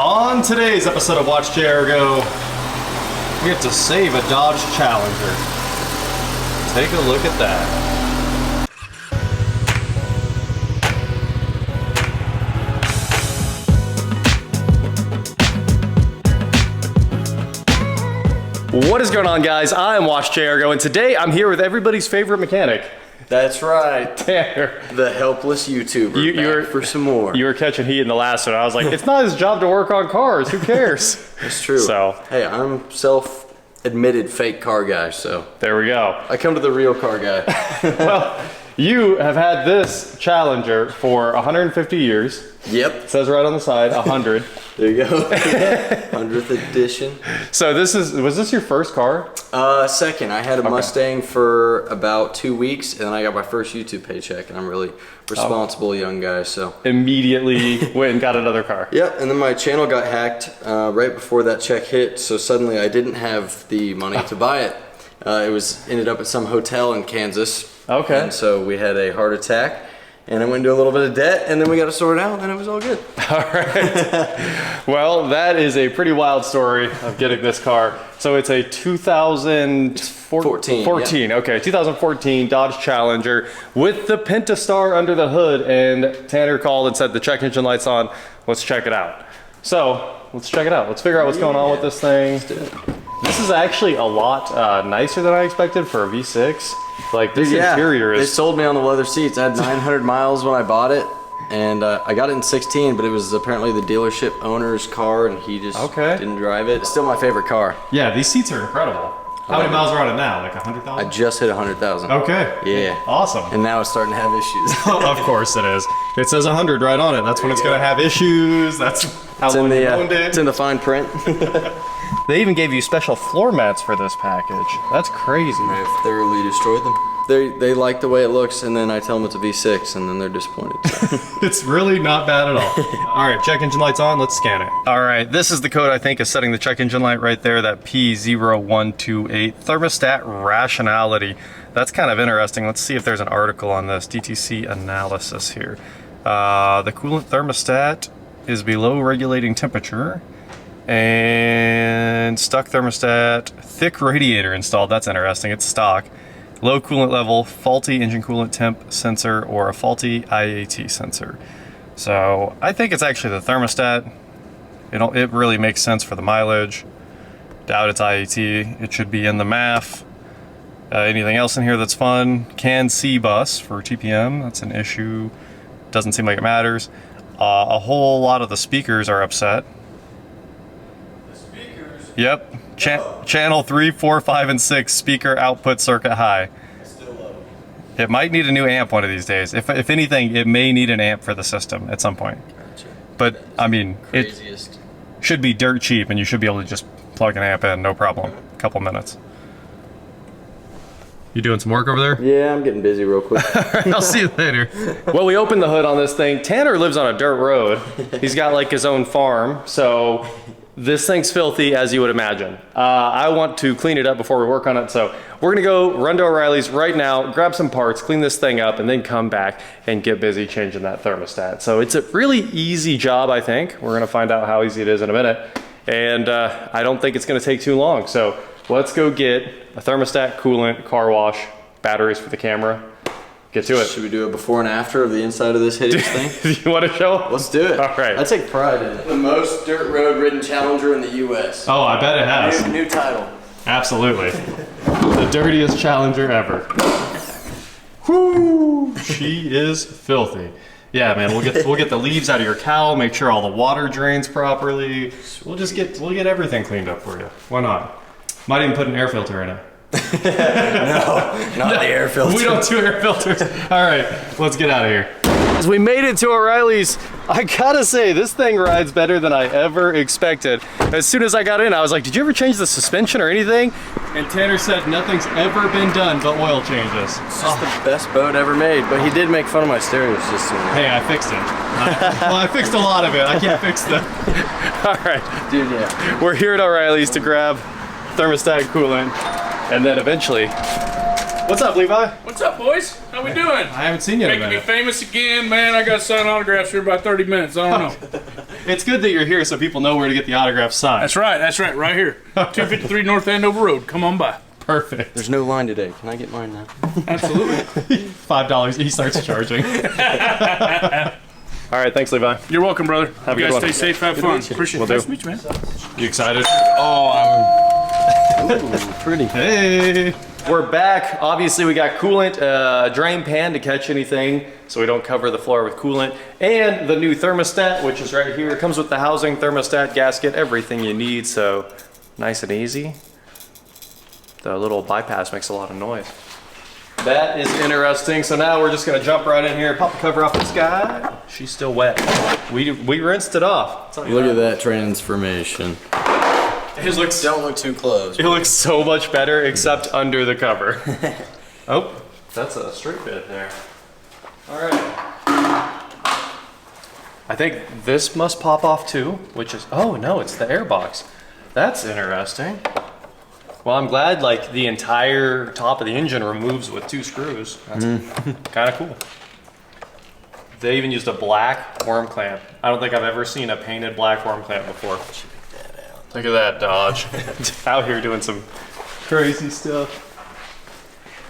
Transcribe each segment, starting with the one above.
On today's episode of WatchJRGo, we get to save a Dodge Challenger. Take a look at that. What is going on, guys? I'm WatchJRGo, and today I'm here with everybody's favorite mechanic. That's right, Tanner. The helpless YouTuber. You were for some more. You were catching heat in the last one. I was like, it's not his job to work on cars. Who cares? It's true. So, hey, I'm self-admitted fake car guy, so there we go. I come to the real car guy. Well, you have had this Challenger for 150 years. Yep. It says right on the side, 100. There you go. 100th edition. So was this your first car? Second. I had a Mustang for about 2 weeks, and then I got my first YouTube paycheck, and I'm really responsible young guy, so. Immediately went and got another car. Yep, and then my channel got hacked right before that check hit, so suddenly I didn't have the money to buy it. It ended up at some hotel in Kansas. Okay. And so we had a heart attack. And I went into a little bit of debt, and then we got it sorted out, and it was all good. All right. Well, that is a pretty wild story of getting this car. So it's a 2014. Okay, 2014 Dodge Challenger with the Pentastar under the hood. And Tanner called and said the check engine light's on. Let's check it out. So let's check it out. Let's figure out what's going on with this thing. Let's do it. This is actually a lot nicer than I expected for a V6. Like this interior is... They sold me on the leather seats. I had 900 miles when I bought it, and I got it in 16, but it was apparently the dealership owner's car, and he just didn't drive it. It's still my favorite car. Yeah, these seats are incredible. How many miles are on it now? Like 100,000? I just hit 100,000. Okay. Yeah. Awesome. And now it's starting to have issues. Of course it is. It says 100 right on it. That's when it's going to have issues. That's how long you owned it. It's in the fine print. They even gave you special floor mats for this package. That's crazy. I've thoroughly destroyed them. They like the way it looks, and then I tell them it's a V6, and then they're disappointed. So. It's really not bad at all. All right, check engine light's on. Let's scan it. All right, this is the code I think is setting the check engine light right there, that P0128. Thermostat rationality. That's kind of interesting. Let's see if there's an article on this. DTC analysis here. The coolant thermostat is below regulating temperature. And stuck thermostat, thick radiator installed. That's interesting. It's stock. Low coolant level, faulty engine coolant temp sensor, or a faulty IAT sensor. So I think it's actually the thermostat. It really makes sense for the mileage. Doubt it's IAT. It should be in the MAF. Anything else in here that's fun? CAN C bus for TPM. That's an issue. Doesn't seem like it matters. A whole lot of the speakers are upset. Yep, channel 3, 4, 5, and 6 speaker output circuit high. Still low. It might need a new amp one of these days. If anything, it may need an amp for the system at some point. Gotcha. But I mean, it should be dirt cheap, and you should be able to just plug an amp in, no problem. A couple minutes. You doing some work over there? Yeah, I'm getting busy real quick. All right, I'll see you later. Well, we opened the hood on this thing. Tanner lives on a dirt road. He's got like his own farm, so this thing's filthy, as you would imagine. I want to clean it up before we work on it, so we're gonna go run to O'Reilly's right now, grab some parts, clean this thing up, and then come back and get busy changing that thermostat. So it's a really easy job, I think. We're gonna find out how easy it is in a minute. And I don't think it's gonna take too long. So let's go get a thermostat, coolant, car wash, batteries for the camera. Get to it. Should we do a before and after of the inside of this hideous thing? Do you want to show? Let's do it. All right. I take pride in it. The most dirt road ridden Challenger in the U.S. Oh, I bet it has. New title. Absolutely. The dirtiest Challenger ever. Whoo! She is filthy. Yeah, man. We'll get the leaves out of your cowl. Make sure all the water drains properly. We'll get everything cleaned up for you. Why not? Might even put an air filter in it. No, not the air filter. We don't do air filters. All right, let's get out of here. As we made it to O'Reilly's, I gotta say, this thing rides better than I ever expected. As soon as I got in, I was like, did you ever change the suspension or anything? And Tanner said nothing's ever been done but oil changes. It's just the best boat ever made, but he did make fun of my stereo system. Hey, I fixed it. Well, I fixed a lot of it. I can't fix them. All right. Dude, yeah. We're here at O'Reilly's to grab thermostat, coolant, and then eventually What's up, Levi? What's up, boys? How we doing? I haven't seen you in a Making me minute. famous again, man. I got to sign autographs here about 30 minutes. I don't know. It's good that you're here so people know where to get the autograph signed. That's right. That's right. Right here. 253 North Andover Road. Come on by. Perfect. There's no line today. Can I get mine now? Absolutely. $5. He starts charging. All right. Thanks, Levi. You're welcome, brother. Have a you good guys one. stay safe. Have fun. Appreciate it. Will Nice do. to meet you, man. You excited? Ooh, pretty. Hey. We're back. Obviously, we got coolant, drain pan to catch anything so we don't cover the floor with coolant, and the new thermostat, which is right here. It comes with the housing, thermostat, gasket, everything you need, so nice and easy. The little bypass makes a lot of noise. That is interesting. So now we're just gonna jump right in here, pop the cover off this guy. She's still wet. We rinsed it off. Look at that transformation. His looks. Don't look too close. It looks so much better, except under the cover. Oh, that's a straight bit there. All right. I think this must pop off too, which is, oh no, it's the air box. That's interesting. Well, I'm glad like the entire top of the engine removes with 2 screws. That's kind of cool. They even used a black worm clamp. I don't think I've ever seen a painted black worm clamp before. Look at that Dodge. Out here doing some crazy stuff.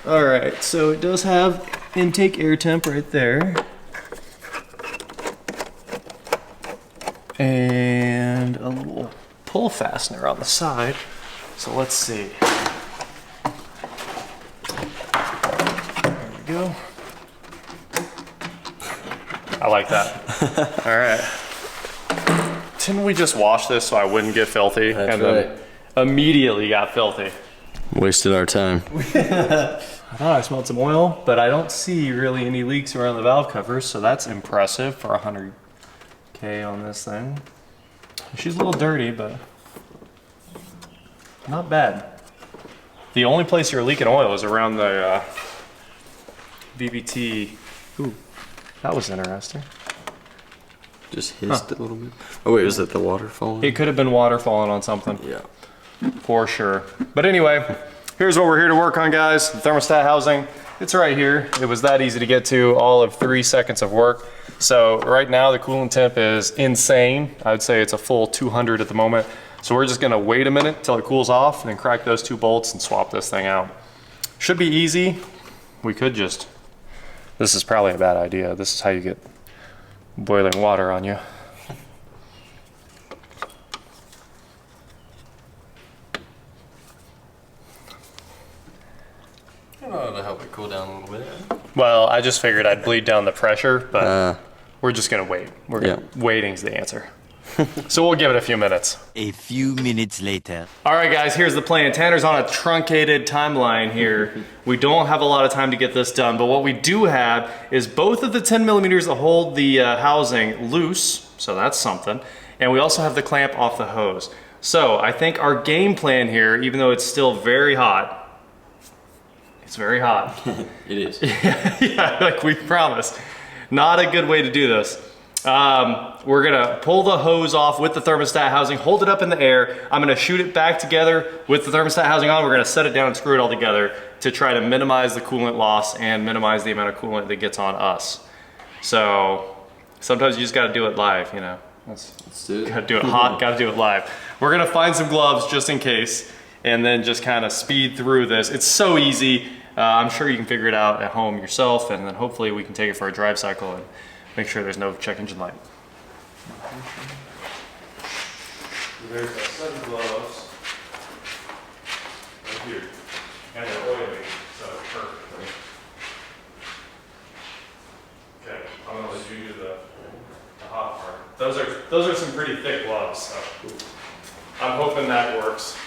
All right, so it does have intake air temp right there. And a little pull fastener on the side. So let's see. There we go. I like that. All right. Didn't we just wash this so I wouldn't get filthy? That's and right. then immediately got filthy. Wasted our time. I thought I smelled some oil, but I don't see really any leaks around the valve covers, so that's impressive for 100K on this thing. She's a little dirty, but not bad. The only place you're leaking oil is around the VVT. Ooh, that was interesting. Just hissed a little bit. Oh wait, was that the water falling? It could have been water falling on something. Yeah. For sure. But anyway, here's what we're here to work on, guys. The thermostat housing, it's right here. It was that easy to get to, all of 3 seconds of work. So right now the coolant temp is insane. I would say it's a full 200 at the moment. So we're just gonna wait a minute till it cools off and then crack those 2 bolts and swap this thing out. Should be easy. We could just, this is probably a bad idea. This is how you get boiling water on you. To help it cool down a little bit. Well, I just figured I'd bleed down the pressure, but we're just gonna wait. Waiting's the answer. So we'll give it a few minutes. A few minutes later. All right, guys, here's the plan. Tanner's on a truncated timeline here. We don't have a lot of time to get this done, but what we do have is both of the 10 millimeters that hold the housing loose, so that's something, and we also have the clamp off the hose. So I think our game plan here, even though it's still very hot, it's very hot. It is. Yeah, like we promised. Not a good way to do this. We're gonna pull the hose off with the thermostat housing, hold it up in the air. I'm gonna shoot it back together with the thermostat housing on. We're gonna set it down and screw it all together to try to minimize the coolant loss and minimize the amount of coolant that gets on us. So sometimes you just gotta do it live, you know. Let's do it. Gotta do it hot, gotta do it live. We're gonna find some gloves just in case and then just kind of speed through this. It's so easy. I'm sure you can figure it out at home yourself, and then hopefully we can take it for a drive cycle and make sure there's no check engine light. There's a set of gloves right here, and they're oily, so perfectly. Okay, I'm gonna let you do the hot part. Those are some pretty thick gloves, so I'm hoping that works.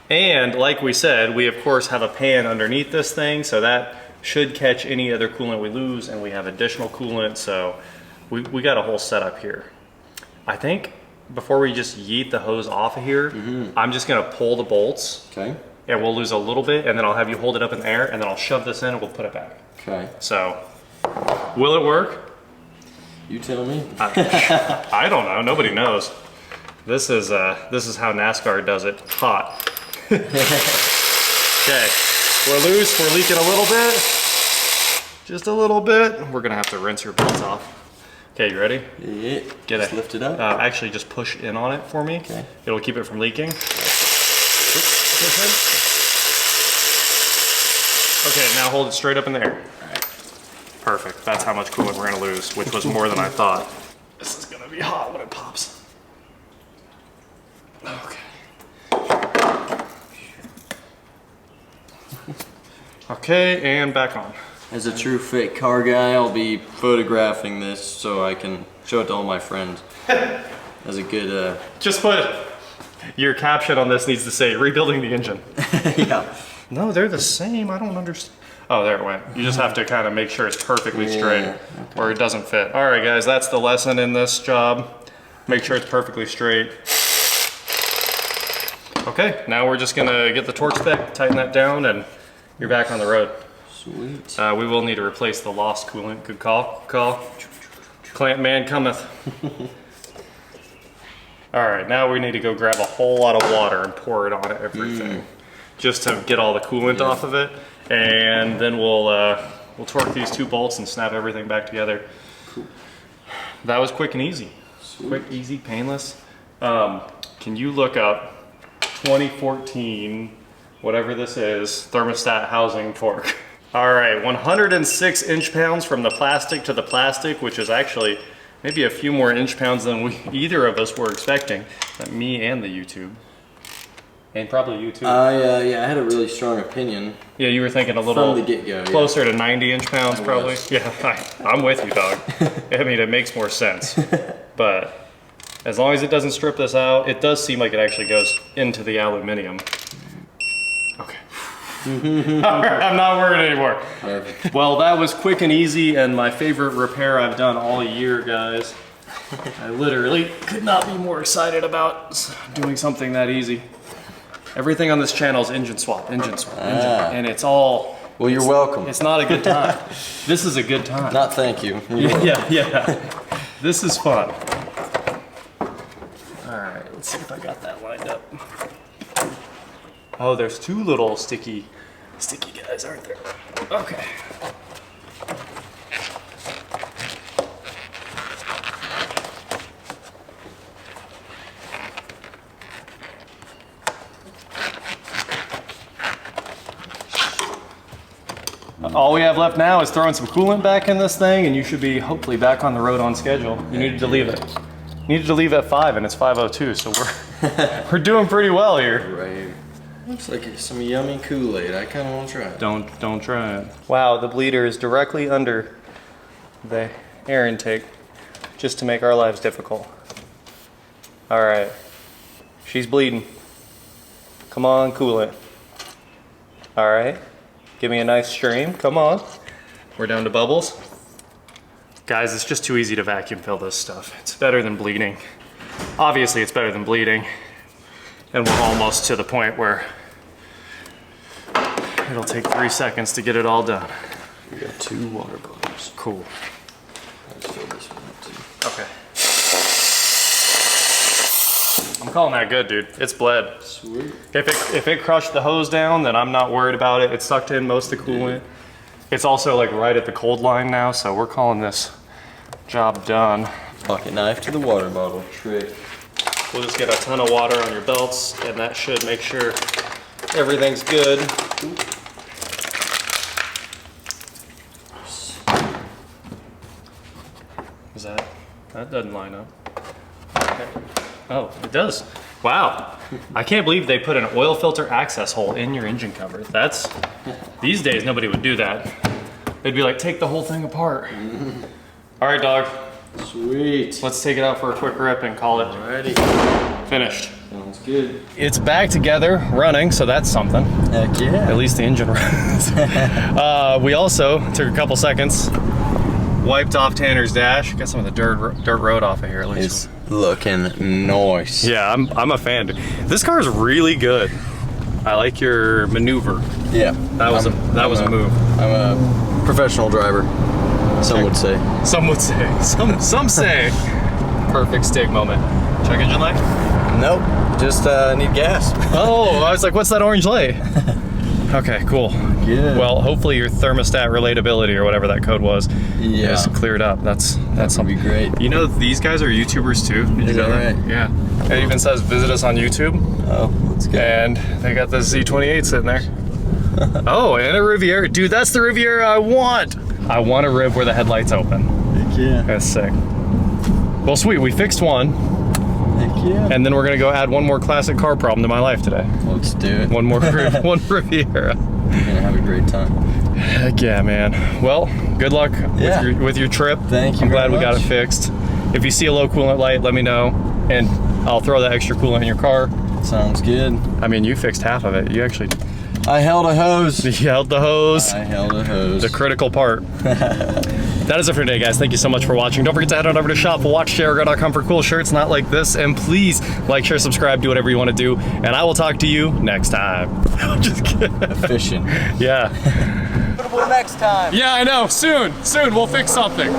And like we said, we of course have a pan underneath this thing, so that should catch any other coolant we lose, and we have additional coolant, so we got a whole setup here. I think before we just yeet the hose off of here, I'm just gonna pull the bolts. Okay. And we'll lose a little bit, and then I'll have you hold it up in the air, and then I'll shove this in and we'll put it back. Okay. So, will it work? You tell me. I don't know, nobody knows. This is how NASCAR does it. Hot. Okay, we're loose. We're leaking a little bit. Just a little bit. We're gonna have to rinse your bolts off. Okay, you ready? Yeah. Just lift it up. Actually, just push in on it for me. Okay. It'll keep it from leaking. Okay, now hold it straight up in the air. All right. Perfect. That's how much coolant we're gonna lose, which was more than I thought. This is gonna be hot when it pops. Okay. Okay, and back on. As a true fake car guy, I'll be photographing this so I can show it to all my friends. As a good, Just put, your caption on this needs to say, rebuilding the engine. yeah. No, they're the same, I don't understand. Oh, there it went. You just have to kind of make sure it's perfectly straight, or it doesn't fit. All right, guys, that's the lesson in this job. Make sure it's perfectly straight. Okay, now we're just gonna get the torque spec, tighten that down, and you're back on the road. Sweet. We will need to replace the lost coolant. Good call, good call. Plant man cometh. All right, now we need to go grab a whole lot of water and pour it on everything, just to get all the coolant off of it, and then we'll torque these 2 bolts and snap everything back together. Cool. That was quick and easy. Sweet. Quick, easy, painless. Can you look up 2014, whatever this is, thermostat housing torque? All right, 106 inch-pounds from the plastic to the plastic, which is actually maybe a few more inch-pounds than either of us were expecting. Me and the YouTube. And probably you too. Yeah, I had a really strong opinion. Yeah, you were thinking a little from the get-go, closer to 90 inch-pounds probably. was. Yeah, I'm with you, dog. I mean, it makes more sense. But as long as it doesn't strip this out, it does seem like it actually goes into the aluminum. Okay. All right, I'm not worried anymore. Perfect. Well, that was quick and easy and my favorite repair I've done all year, guys. I literally could not be more excited about doing something that easy. Everything on this channel is engine swap, engine, and it's all... Well, you're welcome. It's not a good time. This is a good time. Not thank you. Yeah. This is fun. All right, let's see if I got that lined up. Oh, there's 2 little sticky guys, aren't there? Okay. All we have left now is throwing some coolant back in this thing, and you should be hopefully back on the road on schedule. You needed to leave it. You needed to leave at 5, and it's 5:02, so we're doing pretty well here. Right. Looks like some yummy Kool-Aid. I kind of want to try it. Don't try it. Wow, the bleeder is directly under the air intake, just to make our lives difficult. All right, she's bleeding. Come on, cool it. All right. Give me a nice stream, come on. We're down to bubbles. Guys, it's just too easy to vacuum fill this stuff. It's better than bleeding. Obviously, it's better than bleeding. And we're almost to the point where it'll take 3 seconds to get it all done. We got 2 water bottles. Cool. Let's fill this one up too. Okay. I'm calling that good, dude. It's bled. Sweet. If it crushed the hose down, then I'm not worried about it. It sucked in most of the coolant. It's also like right at the cold line now, so we're calling this job done. Pocket knife to the water bottle. Trick. We'll just get a ton of water on your belts, and that should make sure everything's good. Is that doesn't line up. Okay. Oh, it does. Wow. I can't believe they put an oil filter access hole in your engine cover. These days nobody would do that. They'd be like, take the whole thing apart. All right, dog. Sweet. Let's take it out for a quick rip and call it Alrighty. finished. Sounds good. It's back together, running, so that's something. Heck yeah. At least the engine runs. We also took a couple seconds, wiped off Tanner's dash, got some of the dirt road off of here at least. It's looking nice. Yeah, I'm a fan. This car is really good. I like your maneuver. Yeah. That was a move. I'm a professional driver. Some would say. Some would say. Some say. Perfect stick moment. Check engine light. Nope, just need gas. Oh, I was like, what's that orange light? Okay, cool. Good. Well, hopefully your thermostat relatability or whatever that code was is cleared up. That's something. Be great. You know, these guys are YouTubers too. Did you know that? Right? Yeah. It even says visit us on YouTube. Oh, that's good. And they got the Z28 sitting there. Oh, and a Riviera. Dude, that's the Riviera I want. I want a rib where the headlights open. Heck yeah. That's sick. Well, sweet. We fixed one. Heck yeah. And then we're going to go add one more classic car problem to my life today. Let's do it. One more one Riviera. You're gonna have a great time. Heck yeah, man. Well, good luck with your trip. Thank you. I'm glad we very got much. it fixed. If you see a low coolant light, let me know, and I'll throw that extra coolant in your car. Sounds good. I mean, you fixed half of it. You actually I held a hose. you held the hose. I held a hose. The critical part. That is it for today, guys. Thank you so much for watching. Don't forget to head on over to shop.WatchJRGo.com for cool shirts not like this. And please like, share, subscribe, do whatever you want to do. And I will talk to you next time. I'm just kidding. Fishing. Yeah. Next time. Yeah, I know. Soon. We'll fix something.